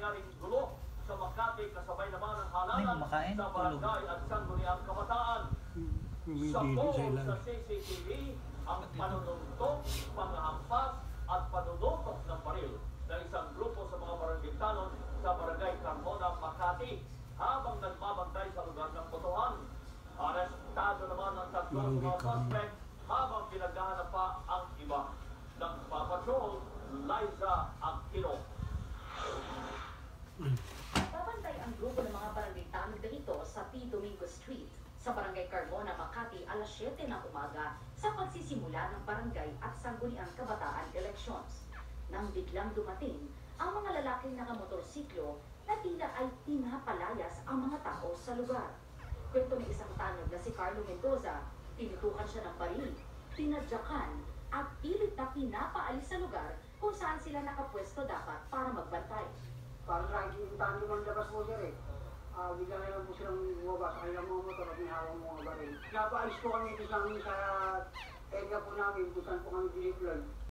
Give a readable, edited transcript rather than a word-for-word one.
nangyaring gulo sa Makati kasabay naman ang Ay, halalan kumakain, sa tulog. barangay at sangguniang kabataan. Sa poll sa CCTV, ang panununtok, panghampas at panunutok ng baril ng isang grupo sa mga barangay sa barangay Carmona, Makati habang nagmamantay sa lugar ng botohan. Arestado naman ang tatlong mga suspect habang pinaghahanap pa ang iba. Nagpapatrol, Liza Aquino. Babantay ang grupo ng mga barangay tanod dito sa P. Domingo Street sa barangay Carmona, Makati alas 7 ng umaga sa pagsisimula ng barangay at sangguniang kabataan elections. Nang biglang dumating ang mga lalaking nakamotorsiklo na tila ay pinapalayas ang mga tao sa lugar. Kwento ng isang tanod na si Carlo Mendoza, tinutukan siya ng baril, tinadyakan at pilit na pinapaalis sa lugar kung saan sila nakapwesto dapat para magbantay. Parang nakikita naman labas mo sir eh. Bigla na lang po silang bumaba sa kanilang mga motor at may hawang mga baril. Napaalis po kami sa area po namin kung saan po kami biniblan.